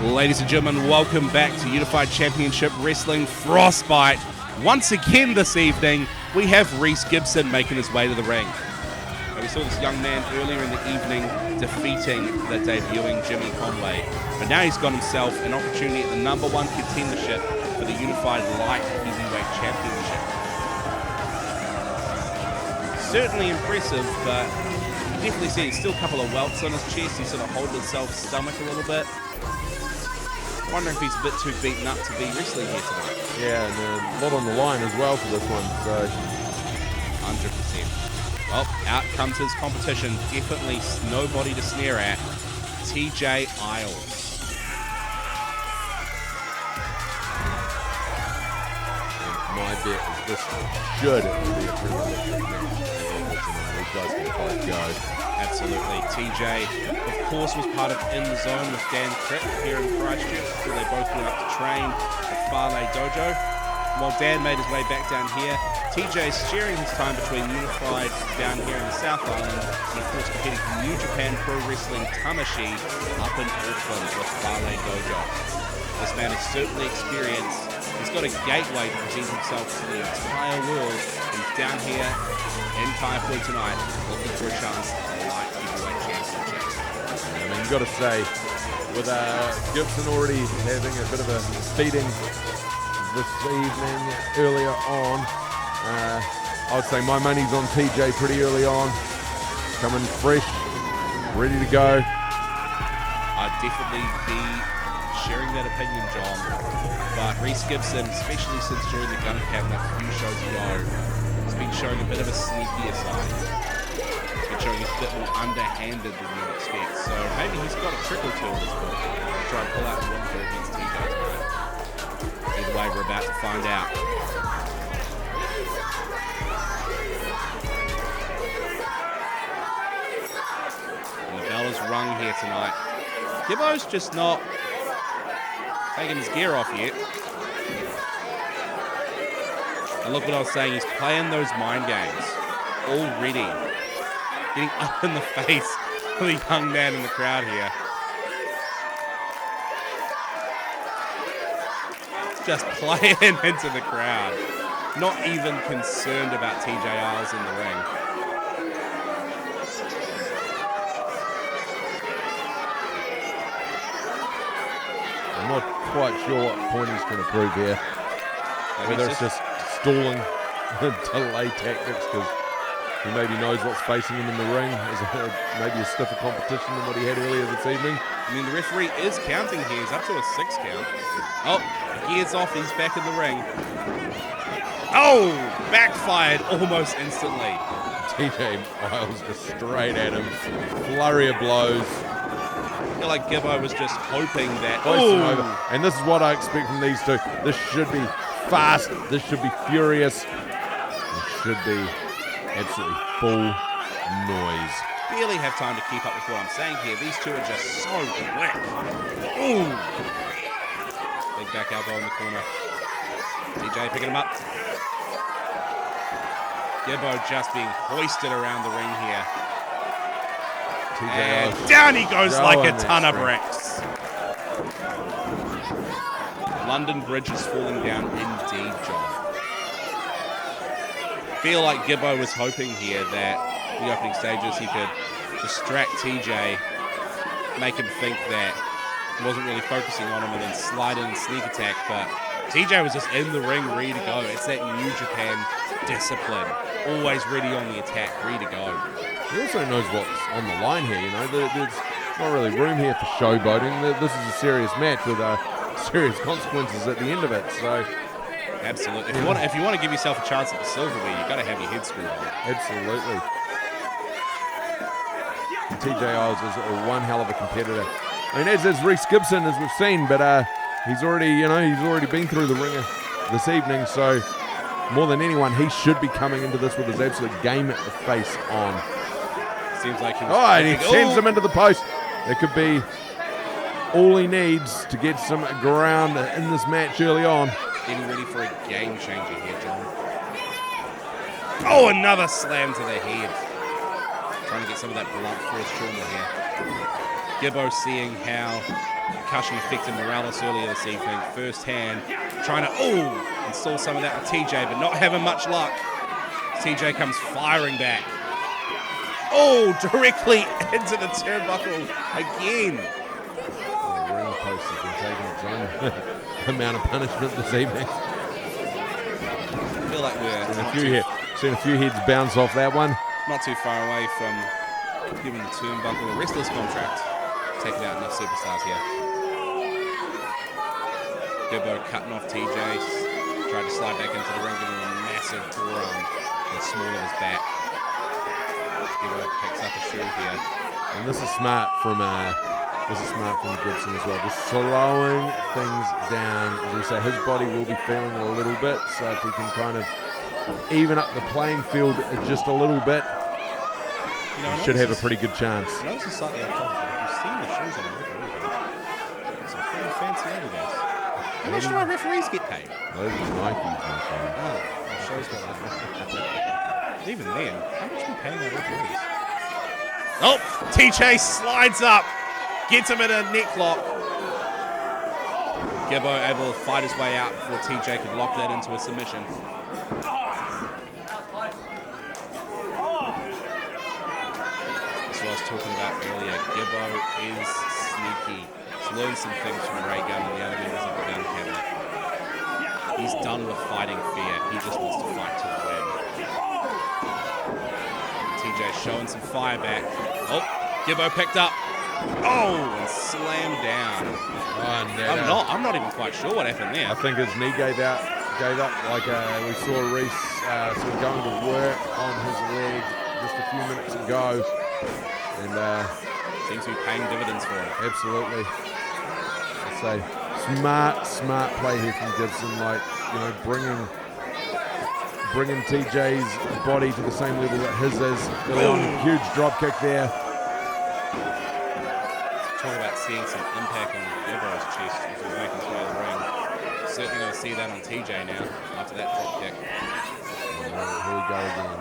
Ladies and gentlemen, welcome back to Unified Championship Wrestling Frostbite. Once again this evening, we have Rhys Gibson making his way to the ring. We saw this young man earlier in the evening defeating the debuting Jimmy Conway, but now he's got himself an opportunity at the #1 contendership for the Unified Light Heavyweight Championship. Certainly impressive, but you definitely see he's still a couple of welts on his chest. He's sort of holding himself stomach a little bit. Wondering if he's a bit too beaten up to be wrestling here tonight. Yeah, and a lot on the line as well for this one, so 100%. Well, out comes his competition. Definitely nobody to snare at. TJ Isles. And my bet is this should be a pretty electric match. These guys can both go. Absolutely. TJ, of course, was part of In the Zone with Dan Crick here in Christchurch, where they both went up to train at Farley Dojo. While Dan made his way back down here, TJ is sharing his time between Unified down here in the South Island and, of course, competing for New Japan Pro Wrestling Tamashii up in Auckland with Farley Dojo. This man is certainly experienced. He's got a gateway to present himself to the entire world. He's down here in Kaiapoi tonight, looking for a chance at the Light Heavyweight Championship. I mean, you've got to say, with Gibson already having a bit of a beating this evening earlier on, I would say my money's on TJ pretty early on. Coming fresh, ready to go. I'd definitely be sharing that opinion, John. But Rhys Gibson, especially since joining the Gun Cabinet a few shows ago, has been showing a bit of a sneakier side. He's been showing a bit more underhanded than you'd expect. So maybe he's got a trick or two in his book to try and pull out the win for against TJ tonight. Either way, we're about to find out. And the bell is rung here tonight. Gibbo's just not taking his gear off yet. And look what I was saying, he's playing those mind games already. Getting up in the face of the young man in the crowd here. Just playing into the crowd. Not even concerned about TJ Isles in the ring. I'm not quite sure what point he's going to prove here. Whether it's just stalling delay tactics because he maybe knows what's facing him in the ring. Maybe a stiffer competition than what he had earlier this evening. I mean, the referee is counting here. He's up to a 6 count. Oh, gears off. He's back in the ring. Oh, backfired almost instantly. TJ Isles just straight at him. Flurry of blows. I feel like Gibbo was just hoping that... Over. And this is what I expect from these two. This should be fast. This should be furious. This should be absolutely full noise. Barely have time to keep up with what I'm saying here. These two are just so quick. Ooh. Big back elbow in the corner. TJ picking him up. Gibbo just being hoisted around the ring here. And down he goes like a ton of bricks. London Bridge is falling down indeed, John. Feel like Gibbo was hoping here that the opening stages he could distract TJ, make him think that he wasn't really focusing on him and then slide in and sneak attack, but TJ was just in the ring ready to go. It's that New Japan discipline. Always ready on the attack, ready to go. He also knows what's on the line here, you know. There's not really room here for showboating. This is a serious match with serious consequences at the end of it, so... Absolutely. If you want to give yourself a chance at the silverware, you've got to have your head screwed on. Absolutely. And TJ Isles is one hell of a competitor. I mean, as is Rhys Gibson, as we've seen, but he's already been through the ringer this evening, so more than anyone, he should be coming into this with his absolute game at the face on. Seems like he was and he sends him into the post. It could be all he needs to get some ground in this match early on. Getting ready for a game changer here, John. Oh, another slam to the head. Trying to get some of that blunt force trauma here. Gibbo seeing how Concussion affected Morales earlier this evening. First hand, trying to install some of that with TJ, but not having much luck. TJ comes firing back. Directly into the turnbuckle again. The ring post has been taking its own amount of punishment this evening. I feel like we're seen a few heads bounce off that one. not too far away from giving the turnbuckle a restless contract. Taking out enough superstars here. Gibbo cutting off TJ. Tried to slide back into the ring, giving him a massive forearm in the small of his back. Gibbo picks up a shield here. And this is smart from Gibson as well. Just slowing things down. As we say, his body will be feeling a little bit, so if he can kind of even up the playing field just a little bit, he should have a pretty good chance. I know this is slightly uncomfortable. You've seen the shoes on the referee. Some pretty fancy overgates. How much do our referees get paid? Those are Nikes, my friend. The show's got that. Even then, how much are we paying our referees? TJ slides up. Gets him in a neck lock. Gibbo able to fight his way out before TJ could lock that into a submission. As I was talking about earlier, Gibbo is sneaky. He's learned some things from Ray Gunn and the other members of the gun cabinet. He's done with fighting fear. He just wants to fight to win. TJ showing some fire back. Gibbo picked up. And slammed down. I'm not even quite sure what happened there. I think his knee gave up like we saw Rhys sort of going to work on his leg just a few minutes ago. And seems to be paying dividends for it. Absolutely. I'd say smart play here from Gibson, like, bringing TJ's body to the same level that his is. Huge drop kick there. Talk about seeing some impact on Gibbo's chest as he's making his way to the ring. Certainly going to see that on TJ now after that drop kick. Here we go again.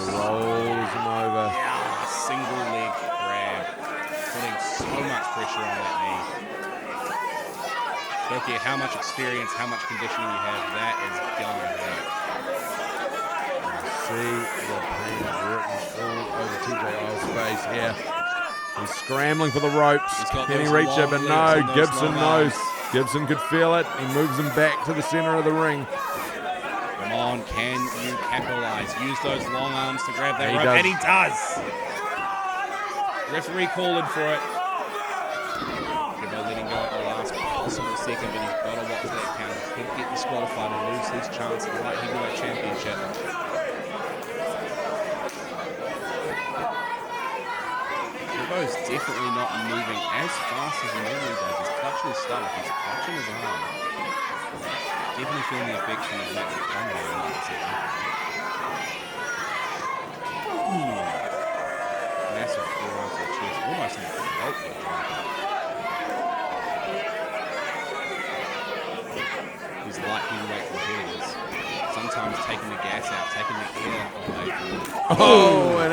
So rolls him over. A single leg grab, putting so much pressure on that knee. Don't care how much experience, how much conditioning you have, that is going to hurt. See the pain written all over TJ Isles' face here. He's scrambling for the ropes. Can he reach it? But no, Gibson knows. Gibson could feel it. He moves him back to the center of the ring. Come on, can you capitalize? Use those long arms to grab that rope. And he does. Referee calling for it. Gibbo letting go at the last possible second, but he's got to watch that count. He could get disqualified and lose his chance at the light heavyweight championship. Gibbo's definitely not moving as fast as he normally does. He's clutching his stomach, he's clutching his arm. Definitely feeling the effects from his natural combo in that section. Massive forearm to the chest, almost in the throat there. These light heavyweight competitors sometimes taking the gas out, taking the air away.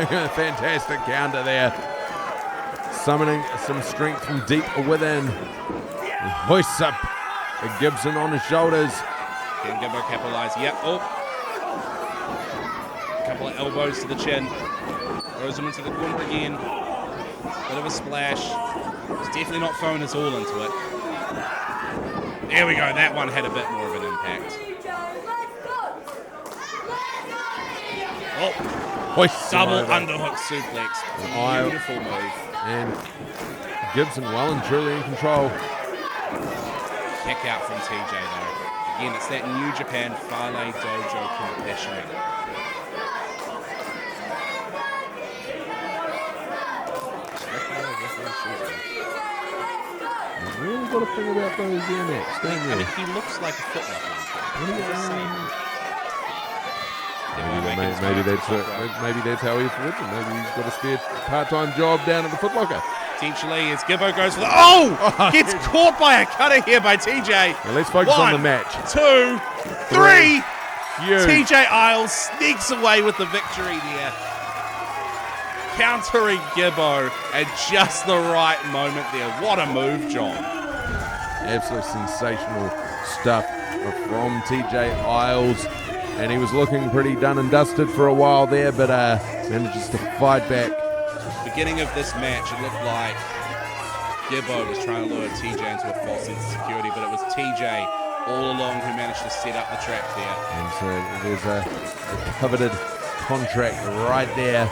And a fantastic counter there. Summoning some strength from deep within. He hoists up Gibson on his shoulders. Can Gibbo capitalize? Yep. A couple of elbows to the chin. Throws him into the corner again. Bit of a splash. He's definitely not throwing his all into it. There we go. That one had a bit more of an impact. Double underhook suplex. Beautiful move. And Gibson well and truly in control. Kick out from TJ though. Again, it's that New Japan Fale Dojo conditioning. You really got to think about those DMX, don't you? He looks like a footlocker. Maybe that's how he affords it. Maybe he's got a spare part-time job down at the Foot Locker. Potentially, as Gibbo goes for the... Gets caught by a cutter here by TJ. Now let's focus on the match. 2, 3. Huge. TJ Isles sneaks away with the victory there. countering Gibbo at just the right moment there. What a move, John. Absolutely sensational stuff from TJ Isles. And he was looking pretty done and dusted for a while there, but manages to fight back. Beginning of this match, it looked like Gibbo was trying to lure TJ into a false sense of security, but it was TJ all along who managed to set up the trap there. And so there's a coveted contract right there